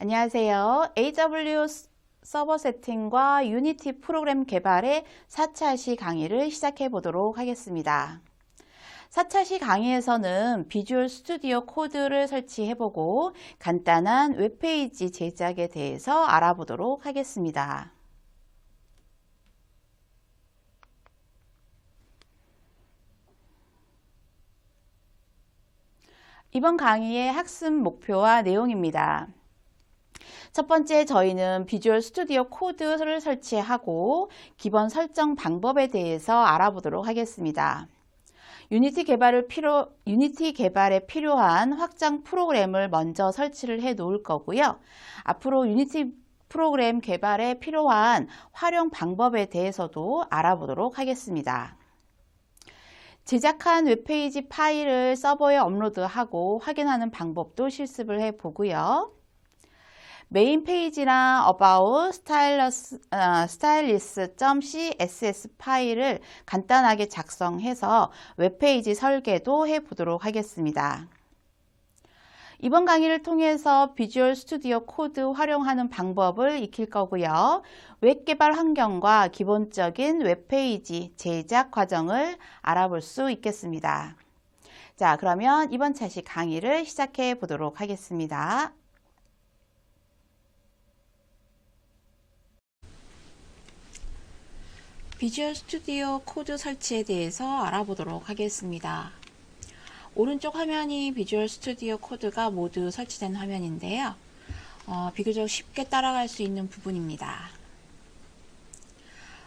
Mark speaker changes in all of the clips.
Speaker 1: 안녕하세요. AWS 서버 세팅과 유니티 프로그램 개발의 4차 시 강의를 시작해 보도록 하겠습니다. 4차 시 강의에서는 비주얼 스튜디오 코드를 설치해 보고 간단한 웹페이지 제작에 대해서 알아보도록 하겠습니다. 이번 강의의 학습 목표와 내용입니다. 첫 번째, 저희는 비주얼 스튜디오 코드를 설치하고 기본 설정 방법에 대해서 알아보도록 하겠습니다. 유니티 개발에 필요한 확장 프로그램을 먼저 설치를 해 놓을 거고요. 앞으로 유니티 프로그램 개발에 필요한 활용 방법에 대해서도 알아보도록 하겠습니다. 제작한 웹페이지 파일을 서버에 업로드하고 확인하는 방법도 실습을 해 보고요. 메인 페이지나 about stylist.css 파일을 간단하게 작성해서 웹페이지 설계도 해 보도록 하겠습니다. 이번 강의를 통해서 비주얼 스튜디오 코드 활용하는 방법을 익힐 거고요. 웹 개발 환경과 기본적인 웹페이지 제작 과정을 알아볼 수 있겠습니다. 자, 그러면 이번 차시 강의를 시작해 보도록 하겠습니다. 비주얼 스튜디오 코드 설치에 대해서 알아보도록 하겠습니다. 오른쪽 화면이 비주얼 스튜디오 코드가 모두 설치된 화면인데요. 비교적 쉽게 따라갈 수 있는 부분입니다.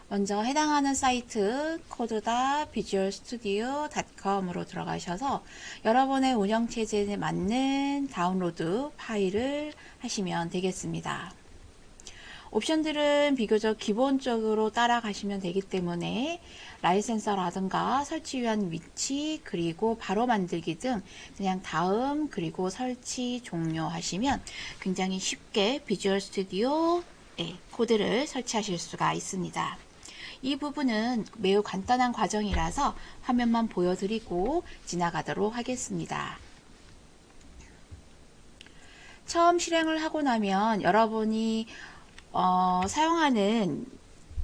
Speaker 1: 먼저 해당하는 사이트 code.visualstudio.com으로 들어가셔서 여러분의 운영체제에 맞는 다운로드 파일을 하시면 되겠습니다. 옵션들은 비교적 기본적으로 따라가시면 되기 때문에 라이센서라든가 설치 위한 위치 그리고 바로 만들기 등 그냥 다음 그리고 설치 종료하시면 굉장히 쉽게 비주얼 스튜디오 코드를 설치하실 수가 있습니다. 이 부분은 매우 간단한 과정이라서 화면만 보여드리고 지나가도록 하겠습니다. 처음 실행을 하고 나면 여러분이 사용하는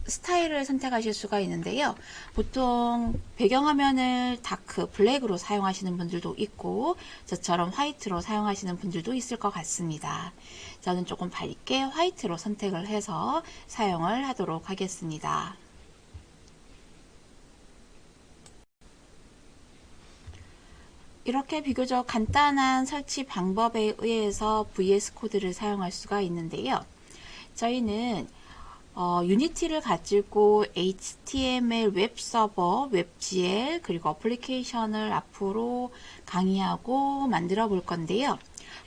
Speaker 1: 스타일을 선택하실 수가 있는데요. 보통 배경화면을 다크, 블랙으로 사용하시는 분들도 있고 저처럼 화이트로 사용하시는 분들도 있을 것 같습니다. 저는 조금 밝게 화이트로 선택을 해서 사용을 하도록 하겠습니다. 이렇게 비교적 간단한 설치 방법에 의해서 VS 코드를 사용할 수가 있는데요. 저희는 유니티를 가지고 HTML 웹서버, 웹GL 그리고 어플리케이션을 앞으로 강의하고 만들어 볼 건데요.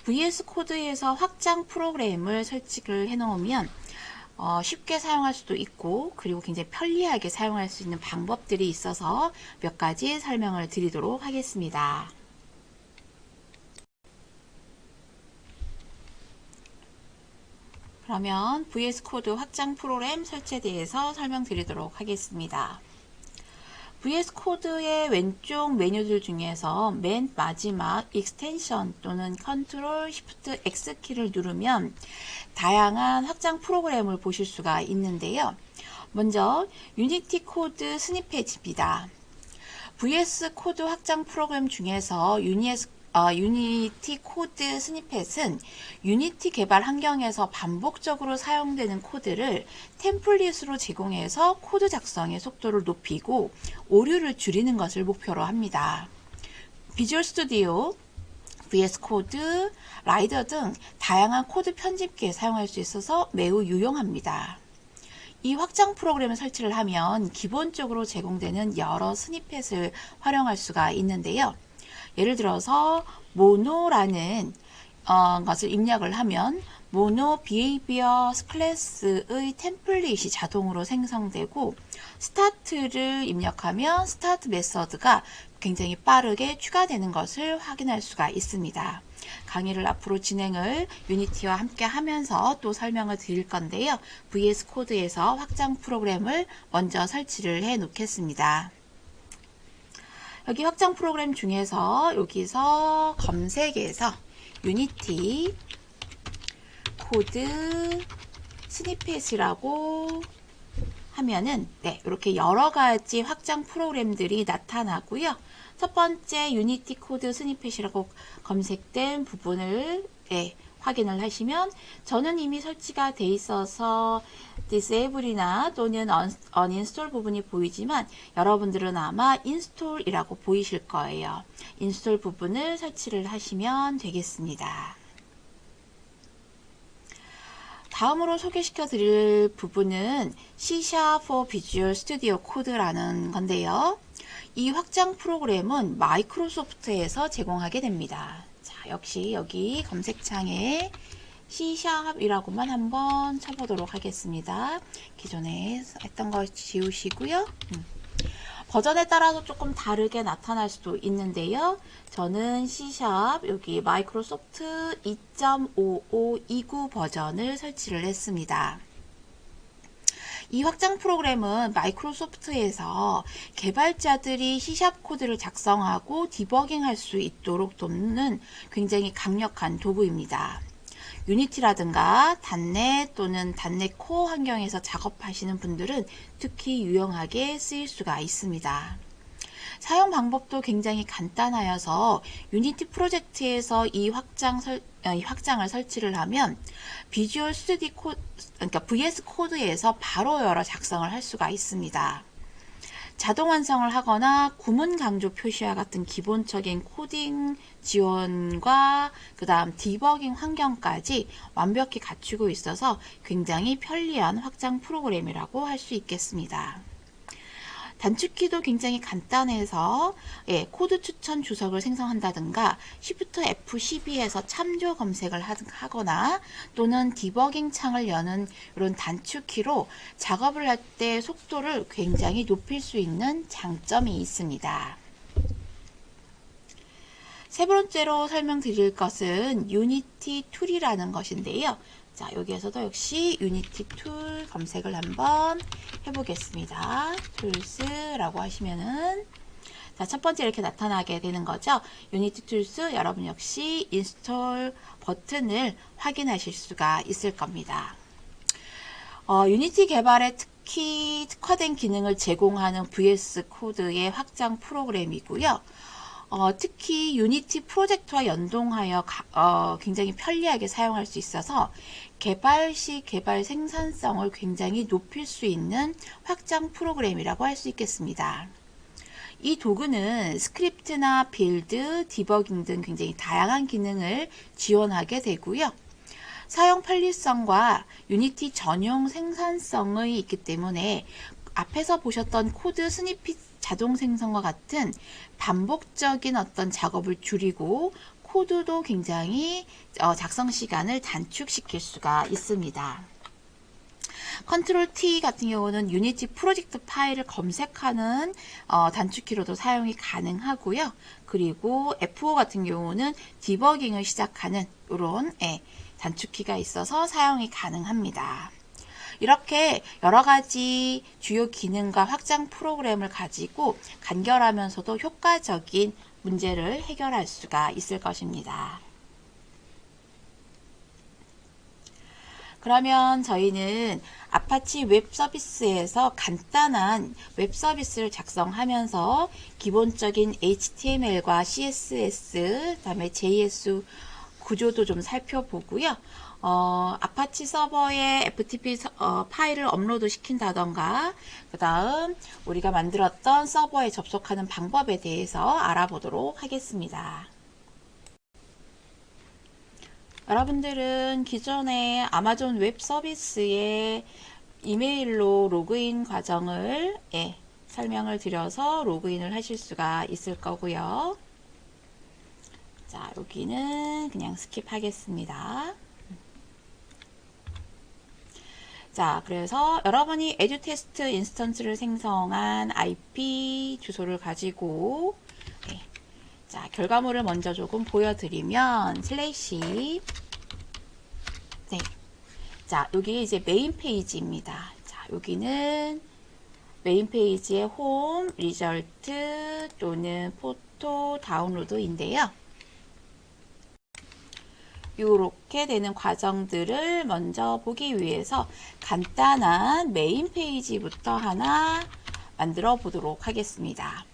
Speaker 1: VS 코드에서 확장 프로그램을 설치를 해 놓으면 쉽게 사용할 수도 있고 그리고 굉장히 편리하게 사용할 수 있는 방법들이 있어서 몇 가지 설명을 드리도록 하겠습니다. 그러면 VS 코드 확장 프로그램 설치에 대해서 설명드리도록 하겠습니다. VS 코드의 왼쪽 메뉴들 중에서 맨 마지막 익스텐션 또는 컨트롤 쉬프트 X 키를 누르면 다양한 확장 프로그램을 보실 수가 있는데요. 먼저 유니티 코드 스니펫입니다. VS 코드 확장 프로그램 중에서 유니티 코드 스니펫은 유니티 개발 환경에서 반복적으로 사용되는 코드를 템플릿으로 제공해서 코드 작성의 속도를 높이고 오류를 줄이는 것을 목표로 합니다. 비주얼 스튜디오, VS 코드, 라이더 등 다양한 코드 편집기에 사용할 수 있어서 매우 유용합니다. 이 확장 프로그램을 설치를 하면 기본적으로 제공되는 여러 스니펫을 활용할 수가 있는데요. 예를 들어서 모노라는 것을 입력을 하면 모노 비헤이비어 클래스의 템플릿이 자동으로 생성되고 스타트를 입력하면 스타트 메서드가 굉장히 빠르게 추가되는 것을 확인할 수가 있습니다. 강의를 앞으로 진행을 유니티와 함께 하면서 또 설명을 드릴 건데요. VS 코드에서 확장 프로그램을 먼저 설치를 해 놓겠습니다. 여기 확장 프로그램 중에서 여기서 검색에서 유니티 코드 스니펫이라고 하면은 이렇게 여러 가지 확장 프로그램들이 나타나고요. 첫 번째 유니티 코드 스니펫이라고 검색된 부분을 확인을 하시면 저는 이미 설치가 돼 있어서 disable이나 또는 uninstall 부분이 보이지만 여러분들은 아마 install이라고 보이실 거예요. install 부분을 설치를 하시면 되겠습니다. 다음으로 소개시켜 드릴 부분은 C# for Visual Studio Code라는 건데요. 이 확장 프로그램은 마이크로소프트에서 제공하게 됩니다. 자, 역시 여기 검색창에 C#이라고만 한번 쳐보도록 하겠습니다. 기존에 했던 거 지우시고요. 버전에 따라서 조금 다르게 나타날 수도 있는데요. 저는 C# 여기 마이크로소프트 2.5529 버전을 설치를 했습니다. 이 확장 프로그램은 마이크로소프트에서 개발자들이 C# 코드를 작성하고 디버깅할 수 있도록 돕는 굉장히 강력한 도구입니다. 유니티라든가 .NET 또는 .NET 코어 환경에서 작업하시는 분들은 특히 유용하게 쓰일 수가 있습니다. 사용 방법도 굉장히 간단하여서 유니티 프로젝트에서 이 확장을 설치를 하면 비주얼 스튜디오 코드, 그러니까 VS 코드에서 바로 열어 작성을 할 수가 있습니다. 자동 완성을 하거나 구문 강조 표시와 같은 기본적인 코딩 지원과 그 다음 디버깅 환경까지 완벽히 갖추고 있어서 굉장히 편리한 확장 프로그램이라고 할 수 있겠습니다. 단축키도 굉장히 간단해서 코드 추천 주석을 생성한다든가 Shift F12에서 참조 검색을 하거나 또는 디버깅 창을 여는 이런 단축키로 작업을 할 때 속도를 굉장히 높일 수 있는 장점이 있습니다. 세 번째로 설명드릴 것은 유니티 툴이라는 것인데요. 자, 여기에서도 역시 유니티 툴 검색을 한번 해보겠습니다. 툴스라고 하시면은 자, 첫 번째 이렇게 나타나게 되는 거죠. 유니티 툴스 여러분 역시 인스톨 버튼을 확인하실 수가 있을 겁니다. 유니티 개발에 특히 특화된 기능을 제공하는 VS 코드의 확장 프로그램이고요. 특히 유니티 프로젝트와 연동하여 굉장히 편리하게 사용할 수 있어서 개발 시 개발 생산성을 굉장히 높일 수 있는 확장 프로그램이라고 할 수 있겠습니다. 이 도구는 스크립트나 빌드, 디버깅 등 굉장히 다양한 기능을 지원하게 되고요. 사용 편리성과 유니티 전용 생산성이 있기 때문에 앞에서 보셨던 코드 스니핏 자동 생성과 같은 반복적인 어떤 작업을 줄이고 코드도 굉장히 작성 시간을 단축시킬 수가 있습니다. 컨트롤 T 같은 경우는 유니티 프로젝트 파일을 검색하는 단축키로도 사용이 가능하고요. 그리고 F5 같은 경우는 디버깅을 시작하는 이런 단축키가 있어서 사용이 가능합니다. 이렇게 여러 가지 주요 기능과 확장 프로그램을 가지고 간결하면서도 효과적인 문제를 해결할 수가 있을 것입니다. 그러면 저희는 아파치 웹 서비스에서 간단한 웹 서비스를 작성하면서 기본적인 HTML과 CSS, 그다음에 JS 구조도 좀 살펴보고요. 아파치 서버에 FTP 파일을 업로드 시킨다던가 그 다음 우리가 만들었던 서버에 접속하는 방법에 대해서 알아보도록 하겠습니다. 여러분들은 기존에 아마존 웹 서비스의 이메일로 로그인 과정을 설명을 드려서 로그인을 하실 수가 있을 거고요. 자, 여기는 그냥 스킵하겠습니다. 자, 그래서 여러분이 에듀테스트 인스턴스를 생성한 IP 주소를 가지고 자, 결과물을 먼저 조금 보여드리면 슬래시 자, 여기 이제 메인 페이지입니다. 자, 여기는 메인 페이지의 홈, 리절트 또는 포토 다운로드인데요. 이렇게 되는 과정들을 먼저 보기 위해서 간단한 메인 페이지부터 하나 만들어 보도록 하겠습니다.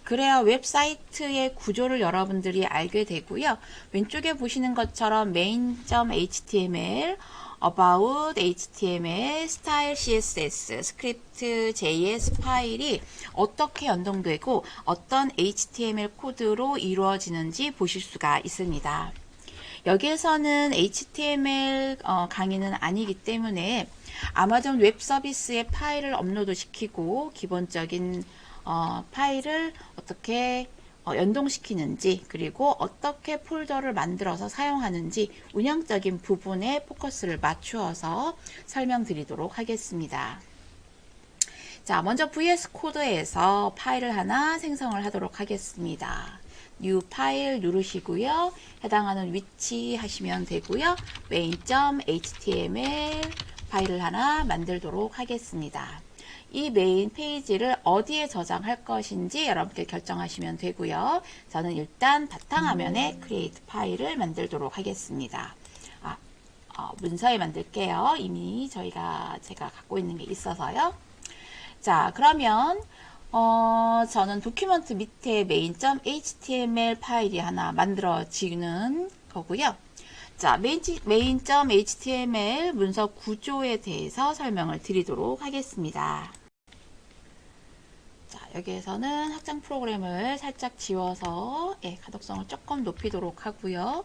Speaker 1: 그래야 웹사이트의 구조를 여러분들이 알게 되고요. 왼쪽에 보시는 것처럼 main.html, about html, style css, script js 파일이 어떻게 연동되고 어떤 html 코드로 이루어지는지 보실 수가 있습니다. 여기에서는 HTML 강의는 아니기 때문에 아마존 웹 서비스에 파일을 업로드 시키고 기본적인 파일을 어떻게 연동시키는지, 그리고 어떻게 폴더를 만들어서 사용하는지 운영적인 부분에 포커스를 맞추어서 설명드리도록 하겠습니다. 자, 먼저 VS 코드에서 파일을 하나 생성을 하도록 하겠습니다. New 파일 누르시고요. 해당하는 위치 하시면 되고요. main.html 파일을 하나 만들도록 하겠습니다. 이 메인 페이지를 어디에 저장할 것인지 여러분께 결정하시면 되고요. 저는 일단 바탕화면에 create 파일을 만들도록 하겠습니다. 문서에 만들게요. 이미 제가 갖고 있는 게 있어서요. 자, 그러면 저는 도큐먼트 밑에 main.html 파일이 하나 만들어지는 거고요. 자, main.html 문서 구조에 대해서 설명을 드리도록 하겠습니다. 자, 여기에서는 확장 프로그램을 살짝 지워서 가독성을 조금 높이도록 하고요.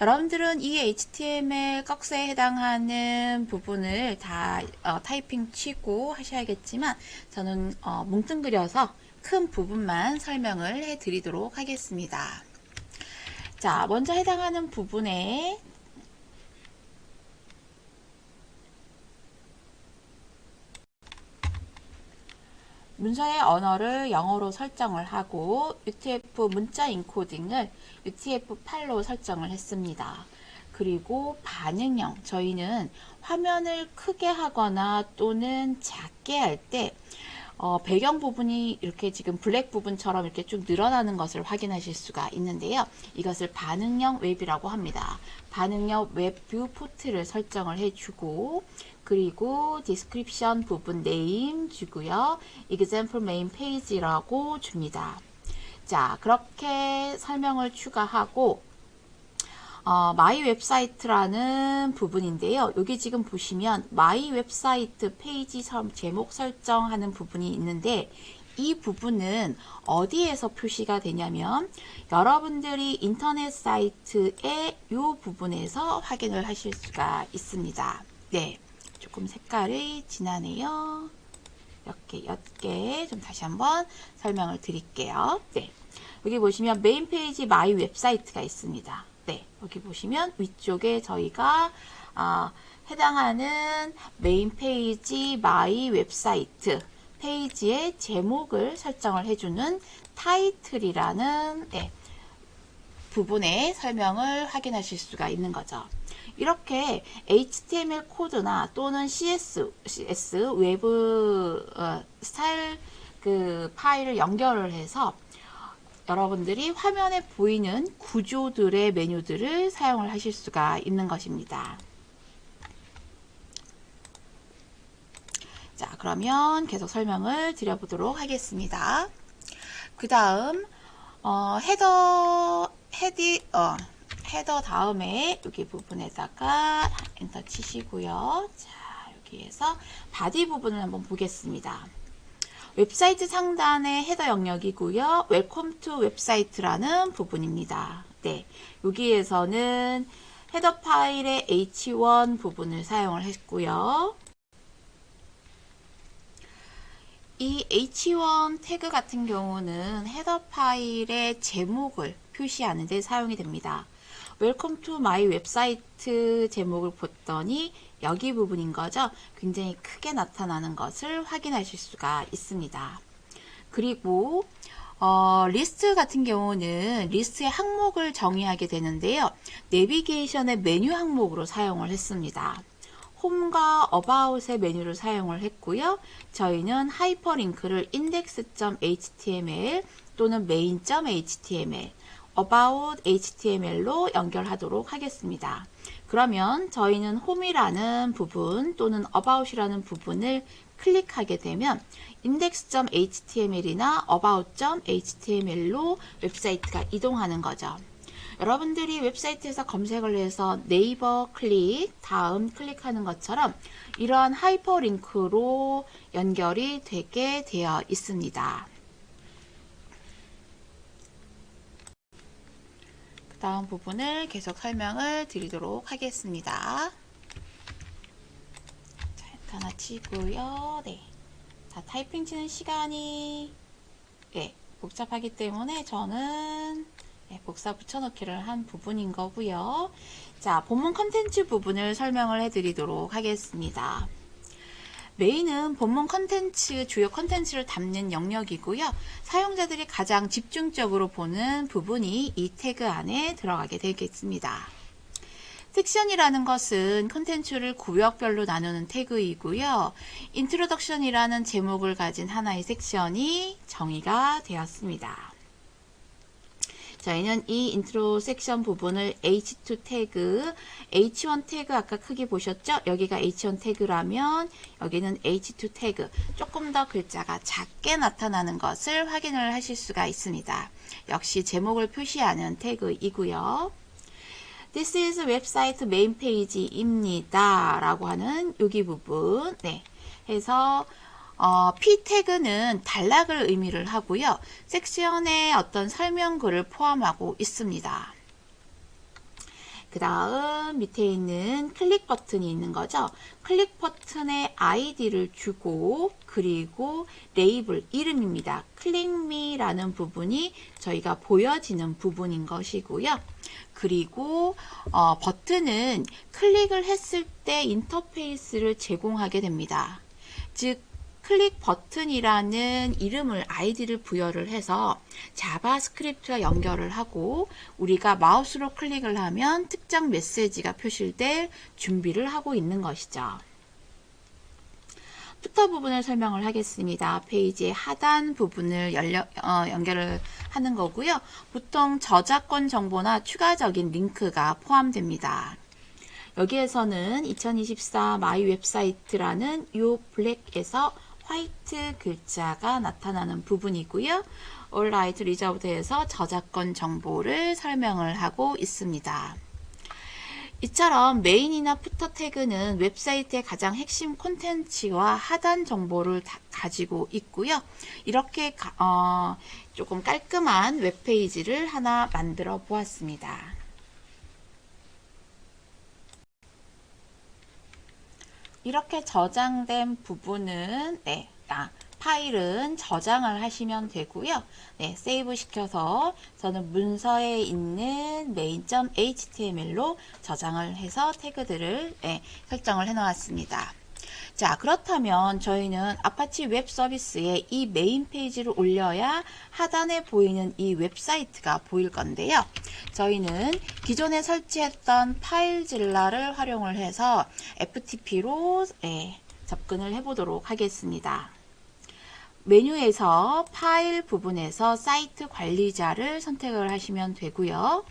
Speaker 1: 여러분들은 이 HTML 꺽쇠에 해당하는 부분을 다 타이핑 치고 하셔야겠지만 저는 뭉뚱그려서 큰 부분만 설명을 해 드리도록 하겠습니다. 자, 먼저 해당하는 부분에 문서의 언어를 영어로 설정을 하고 UTF 문자 인코딩을 UTF-8로 설정을 했습니다. 그리고 반응형, 저희는 화면을 크게 하거나 또는 작게 할 때 배경 부분이 이렇게 지금 블랙 부분처럼 이렇게 쭉 늘어나는 것을 확인하실 수가 있는데요. 이것을 반응형 웹이라고 합니다. 반응형 웹 뷰 포트를 설정을 해주고, 그리고 디스크립션 부분 네임 주고요. example main page라고 줍니다. 자, 그렇게 설명을 추가하고 마이 웹사이트라는 부분인데요. 여기 지금 보시면 마이 웹사이트 페이지 제목 설정하는 부분이 있는데, 이 부분은 어디에서 표시가 되냐면 여러분들이 인터넷 사이트의 이 부분에서 확인을 하실 수가 있습니다. 네, 조금 색깔이 진하네요. 이렇게 옅게 좀 다시 한번 설명을 드릴게요. 네, 여기 보시면 메인 페이지 마이 웹사이트가 있습니다. 네, 여기 보시면 위쪽에 저희가 해당하는 메인 페이지 마이 웹사이트 페이지의 제목을 설정을 해주는 타이틀이라는 부분의 설명을 확인하실 수가 있는 거죠. 이렇게 HTML 코드나 또는 CSS 외부 스타일 파일을 연결을 해서 여러분들이 화면에 보이는 구조들의 메뉴들을 사용을 하실 수가 있는 것입니다. 자, 그러면 계속 설명을 드려보도록 하겠습니다. 그 다음 헤더 다음에 여기 부분에다가 엔터 치시고요. 자, 여기에서 바디 부분을 한번 보겠습니다. 웹사이트 상단의 헤더 영역이고요. 웰컴 투 웹사이트라는 부분입니다. 네, 여기에서는 헤더 파일의 h1 부분을 사용을 했고요. 이 h1 태그 같은 경우는 헤더 파일의 제목을 표시하는 데 사용이 됩니다. 웰컴 투 마이 웹사이트 제목을 봤더니 여기 부분인 거죠. 굉장히 크게 나타나는 것을 확인하실 수가 있습니다. 그리고 리스트 같은 경우는 리스트의 항목을 정의하게 되는데요. 내비게이션의 메뉴 항목으로 사용을 했습니다. 홈과 about의 메뉴를 사용을 했고요. 저희는 하이퍼링크를 index.html 또는 main.html, about html로 연결하도록 하겠습니다. 그러면 저희는 home이라는 부분 또는 about이라는 부분을 클릭하게 되면 index.html이나 about.html로 웹사이트가 이동하는 거죠. 여러분들이 웹사이트에서 검색을 해서 네이버 클릭, 다음 클릭하는 것처럼 이러한 하이퍼링크로 연결이 되게 되어 있습니다. 다음 부분을 계속 설명을 드리도록 하겠습니다. 자, 일단 하나 치고요. 네. 자, 타이핑 치는 시간이 복잡하기 때문에 저는 복사 붙여넣기를 한 부분인 거고요. 자, 본문 컨텐츠 부분을 설명을 해드리도록 하겠습니다. 메인은 본문 컨텐츠, 주요 컨텐츠를 담는 영역이고요. 사용자들이 가장 집중적으로 보는 부분이 이 태그 안에 들어가게 되겠습니다. 섹션이라는 것은 컨텐츠를 구역별로 나누는 태그이고요. 인트로덕션이라는 제목을 가진 하나의 섹션이 정의가 되었습니다. 저희는 이 인트로 섹션 부분을 H2 태그, H1 태그 아까 크기 보셨죠? 여기가 H1 태그라면 여기는 H2 태그, 조금 더 글자가 작게 나타나는 것을 확인을 하실 수가 있습니다. 역시 제목을 표시하는 태그이고요. This is 웹사이트 메인 페이지입니다. 라고 하는 여기 부분, 해서 P 태그는 단락을 의미를 하고요. 섹션에 어떤 설명글을 포함하고 있습니다. 그 다음 밑에 있는 클릭 버튼이 있는 거죠. 클릭 버튼에 아이디를 주고 그리고 레이블, 이름입니다. 클릭미라는 부분이 저희가 보여지는 부분인 것이고요. 그리고 버튼은 클릭을 했을 때 인터페이스를 제공하게 됩니다. 즉 클릭 버튼이라는 이름을 아이디를 부여를 해서 자바스크립트와 연결을 하고 우리가 마우스로 클릭을 하면 특정 메시지가 표시될 준비를 하고 있는 것이죠. 부터 부분을 설명을 하겠습니다. 페이지의 하단 부분을 연결을 하는 거고요. 보통 저작권 정보나 추가적인 링크가 포함됩니다. 여기에서는 2024 마이 웹사이트라는 이 블랙에서 화이트 글자가 나타나는 부분이고요. Alright Reserved에서 저작권 정보를 설명을 하고 있습니다. 이처럼 메인이나 푸터 태그는 웹사이트의 가장 핵심 콘텐츠와 하단 정보를 가지고 있고요. 이렇게 조금 깔끔한 웹페이지를 하나 만들어 보았습니다. 이렇게 저장된 부분은 파일은 저장을 하시면 되고요. 세이브 시켜서 저는 문서에 있는 main.html로 저장을 해서 태그들을 설정을 해 놓았습니다. 자, 그렇다면 저희는 아파치 웹 서비스에 이 메인 페이지를 올려야 하단에 보이는 이 웹사이트가 보일 건데요. 저희는 기존에 설치했던 파일질러를 활용을 해서 FTP로 접근을 해보도록 하겠습니다. 메뉴에서 파일 부분에서 사이트 관리자를 선택을 하시면 되고요.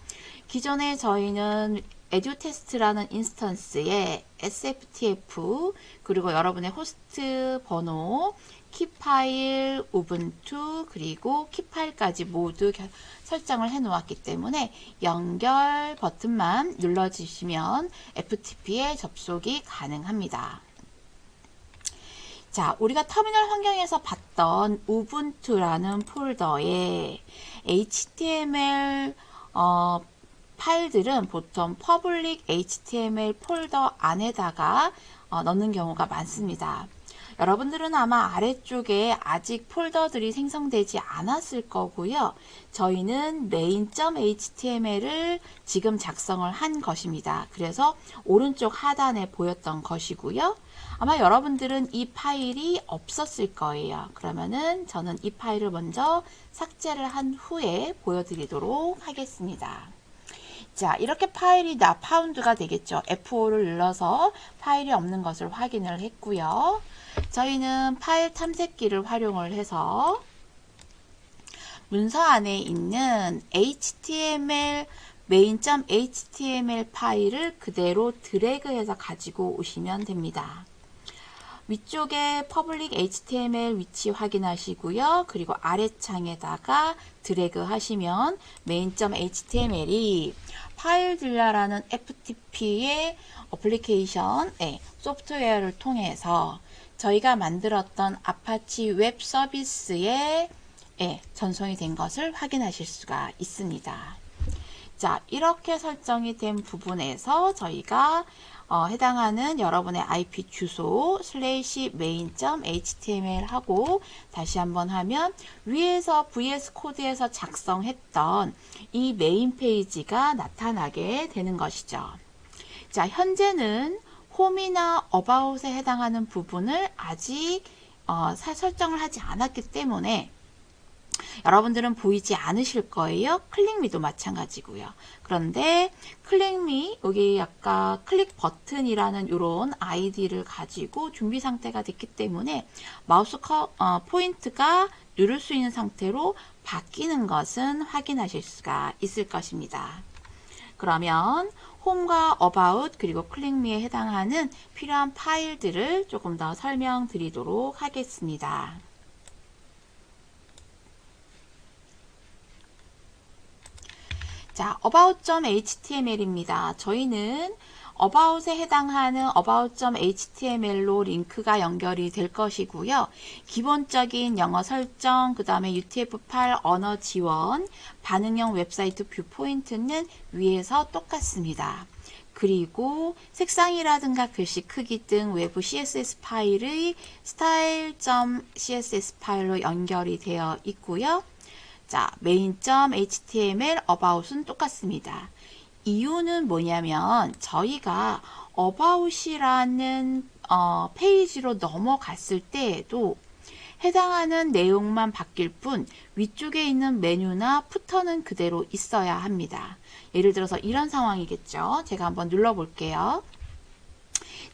Speaker 1: 기존에 저희는 에듀테스트라는 인스턴스에 sftf 그리고 여러분의 호스트 번호, 키파일, 우분투 그리고 키파일까지 모두 설정을 해 놓았기 때문에 연결 버튼만 눌러주시면 FTP에 접속이 가능합니다. 자, 우리가 터미널 환경에서 봤던 우분투라는 폴더에 HTML 파일들은 보통 퍼블릭 HTML 폴더 안에다가 넣는 경우가 많습니다. 여러분들은 아마 아래쪽에 아직 폴더들이 생성되지 않았을 거고요. 저희는 main.html을 지금 작성을 한 것입니다. 그래서 오른쪽 하단에 보였던 것이고요. 아마 여러분들은 이 파일이 없었을 거예요. 그러면은 저는 이 파일을 먼저 삭제를 한 후에 보여드리도록 하겠습니다. 자, 이렇게 파일이 파운드가 되겠죠. F5를 눌러서 파일이 없는 것을 확인을 했고요. 저희는 파일 탐색기를 활용을 해서 문서 안에 있는 HTML main.html 파일을 그대로 드래그해서 가지고 오시면 됩니다. 위쪽에 public HTML 위치 확인하시고요. 그리고 아래창에다가 드래그 하시면 main.html이 파일딜러라는 FTP의 어플리케이션 소프트웨어를 통해서 저희가 만들었던 아파치 웹 서비스에 전송이 된 것을 확인하실 수가 있습니다. 자, 이렇게 설정이 된 부분에서 저희가 해당하는 여러분의 IP 주소 /main.html 하고 다시 한번 하면 위에서 VS 코드에서 작성했던 이 메인 페이지가 나타나게 되는 것이죠. 자, 현재는 홈이나 어바웃에 해당하는 부분을 아직 설정을 하지 않았기 때문에 여러분들은 보이지 않으실 거예요. 클릭미도 마찬가지고요. 그런데 클릭미 여기 아까 클릭 버튼이라는 이런 아이디를 가지고 준비 상태가 됐기 때문에 마우스 포인트가 누를 수 있는 상태로 바뀌는 것은 확인하실 수가 있을 것입니다. 그러면 홈과 어바웃 그리고 클릭미에 해당하는 필요한 파일들을 조금 더 설명드리도록 하겠습니다. 자, about.html입니다. 저희는 about에 해당하는 about.html로 링크가 연결이 될 것이고요. 기본적인 영어 설정, 그 다음에 UTF-8 언어 지원, 반응형 웹사이트 뷰 포인트는 위에서 똑같습니다. 그리고 색상이라든가 글씨 크기 등 외부 CSS 파일의 style.css 파일로 연결이 되어 있고요. 자, main.html about은 똑같습니다. 이유는 뭐냐면 저희가 about이라는 페이지로 넘어갔을 때에도 해당하는 내용만 바뀔 뿐 위쪽에 있는 메뉴나 푸터는 그대로 있어야 합니다. 예를 들어서 이런 상황이겠죠. 제가 한번 눌러볼게요.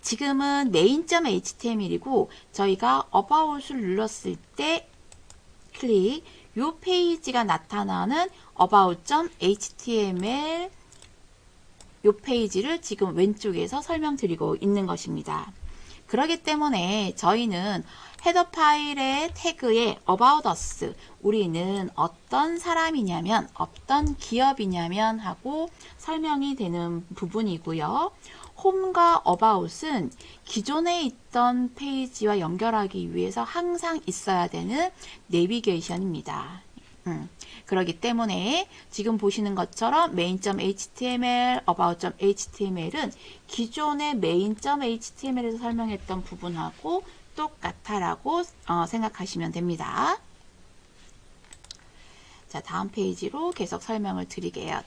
Speaker 1: 지금은 main.html이고 저희가 about을 눌렀을 때 클릭 이 페이지가 나타나는 about.html 이 페이지를 지금 왼쪽에서 설명드리고 있는 것입니다. 그렇기 때문에 저희는 헤더 파일의 태그에 about us 우리는 어떤 사람이냐면 어떤 기업이냐면 하고 설명이 되는 부분이고요. 홈과 about은 기존에 있던 페이지와 연결하기 위해서 항상 있어야 되는 내비게이션입니다. 그렇기 때문에 지금 보시는 것처럼 main.html, about.html은 기존의 main.html에서 설명했던 부분하고 똑같다라고 생각하시면 됩니다. 자, 다음 페이지로 계속 설명을 드릴게요.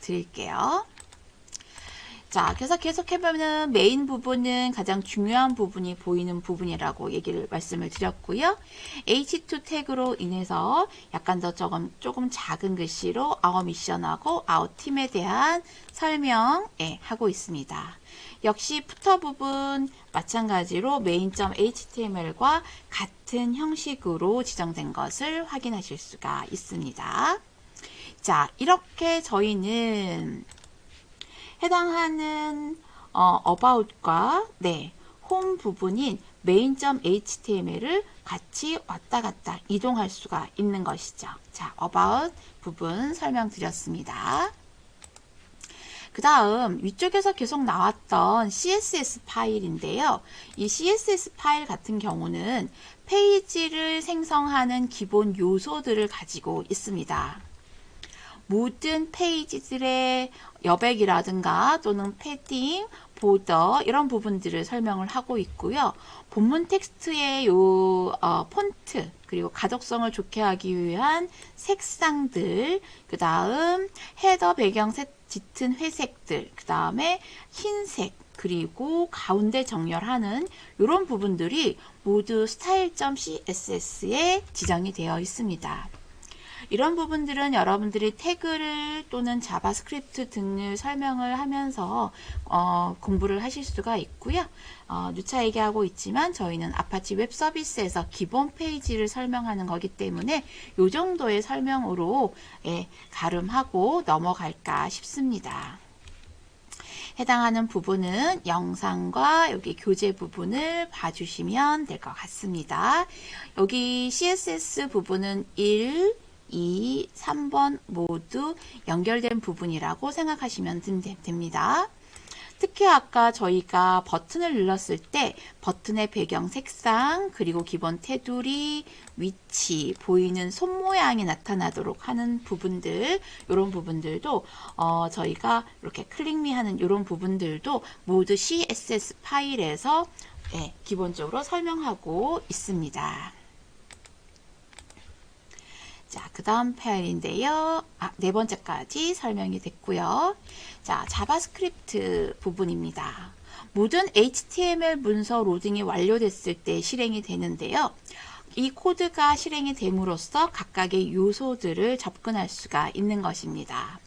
Speaker 1: 자, 그래서 계속 해보면 메인 부분은 가장 중요한 부분이 보이는 부분이라고 말씀을 드렸고요. H2 태그로 인해서 약간 더 조금 작은 글씨로 our mission하고 our 팀에 대한 설명 하고 있습니다. 역시 푸터 부분 마찬가지로 main.html과 같은 형식으로 지정된 것을 확인하실 수가 있습니다. 자, 이렇게 저희는 해당하는 about과 홈 부분인 main.html을 같이 왔다 갔다 이동할 수가 있는 것이죠. 자, about 부분 설명드렸습니다. 그 다음 위쪽에서 계속 나왔던 CSS 파일인데요. 이 CSS 파일 같은 경우는 페이지를 생성하는 기본 요소들을 가지고 있습니다. 모든 페이지들의 여백이라든가 또는 패딩, 보더 이런 부분들을 설명을 하고 있고요. 본문 텍스트의 폰트 그리고 가독성을 좋게 하기 위한 색상들, 그 다음 헤더 배경 짙은 회색들, 그 다음에 흰색, 그리고 가운데 정렬하는 이런 부분들이 모두 style.css에 지정이 되어 있습니다. 이런 부분들은 여러분들이 태그를 또는 자바스크립트 등을 설명을 하면서 공부를 하실 수가 있고요. 누차 얘기하고 있지만 저희는 아파치 웹 서비스에서 기본 페이지를 설명하는 거기 때문에 이 정도의 설명으로 가름하고 넘어갈까 싶습니다. 해당하는 부분은 영상과 여기 교재 부분을 봐주시면 될 것 같습니다. 여기 CSS 부분은 1, 2, 3번 모두 연결된 부분이라고 생각하시면 됩니다. 특히 아까 저희가 버튼을 눌렀을 때 버튼의 배경 색상 그리고 기본 테두리, 위치, 보이는 손 모양이 나타나도록 하는 부분들, 이런 부분들도 저희가 이렇게 클릭미 하는 이런 부분들도 모두 CSS 파일에서 기본적으로 설명하고 있습니다. 자, 그 다음 파일인데요. 네 번째까지 설명이 됐고요. 자, 자바스크립트 부분입니다. 모든 HTML 문서 로딩이 완료됐을 때 실행이 되는데요. 이 코드가 실행이 됨으로써 각각의 요소들을 접근할 수가 있는 것입니다.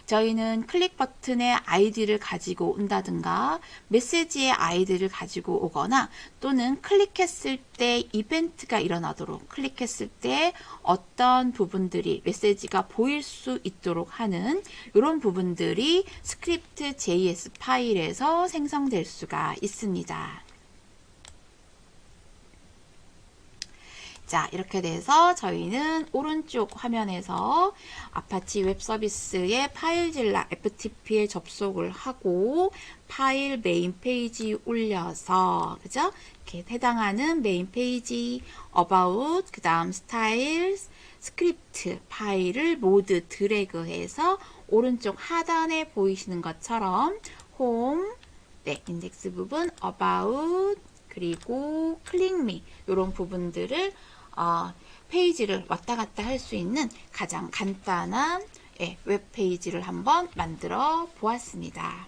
Speaker 1: 저희는 클릭 버튼의 아이디를 가지고 온다든가 메시지의 아이디를 가지고 오거나 또는 클릭했을 때 이벤트가 일어나도록 클릭했을 때 어떤 부분들이 메시지가 보일 수 있도록 하는 이런 부분들이 스크립트 JS 파일에서 생성될 수가 있습니다. 자, 이렇게 돼서 저희는 오른쪽 화면에서 아파치 웹 서비스의 파일질라 FTP에 접속을 하고 파일 메인 페이지 올려서 그죠? 이렇게 해당하는 메인 페이지 about 그 다음 스타일 스크립트 파일을 모두 드래그해서 오른쪽 하단에 보이시는 것처럼 홈 인덱스 부분 about 그리고 클릭미 이런 부분들을 페이지를 왔다 갔다 할 수 있는 가장 간단한 웹페이지를 한번 만들어 보았습니다.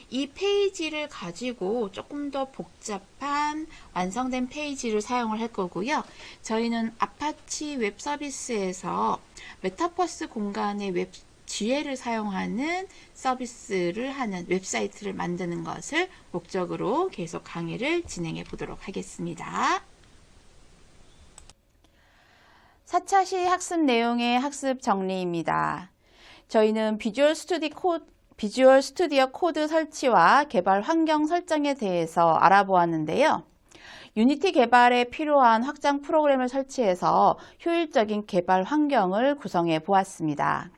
Speaker 1: 이 페이지를 가지고 조금 더 복잡한 완성된 페이지를 사용을 할 거고요. 저희는 아파치 웹 서비스에서 메타버스 공간의 웹 GL을 사용하는 서비스를 하는 웹사이트를 만드는 것을 목적으로 계속 강의를 진행해 보도록 하겠습니다. 4차시 학습 내용의 학습 정리입니다. 저희는 비주얼 스튜디오 코드 설치와 개발 환경 설정에 대해서 알아보았는데요. 유니티 개발에 필요한 확장 프로그램을 설치해서 효율적인 개발 환경을 구성해 보았습니다.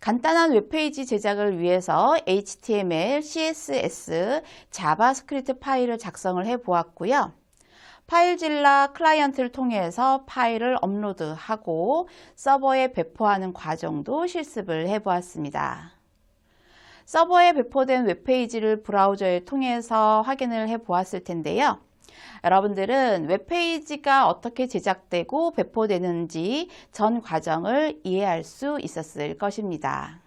Speaker 1: 간단한 웹페이지 제작을 위해서 HTML, CSS, 자바스크립트 파일을 작성을 해 보았고요. 파일질라 클라이언트를 통해서 파일을 업로드하고 서버에 배포하는 과정도 실습을 해 보았습니다. 서버에 배포된 웹페이지를 브라우저에 통해서 확인을 해 보았을 텐데요. 여러분들은 웹페이지가 어떻게 제작되고 배포되는지 전 과정을 이해할 수 있었을 것입니다.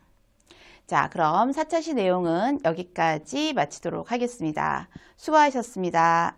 Speaker 1: 자, 그럼 4차시 내용은 여기까지 마치도록 하겠습니다. 수고하셨습니다.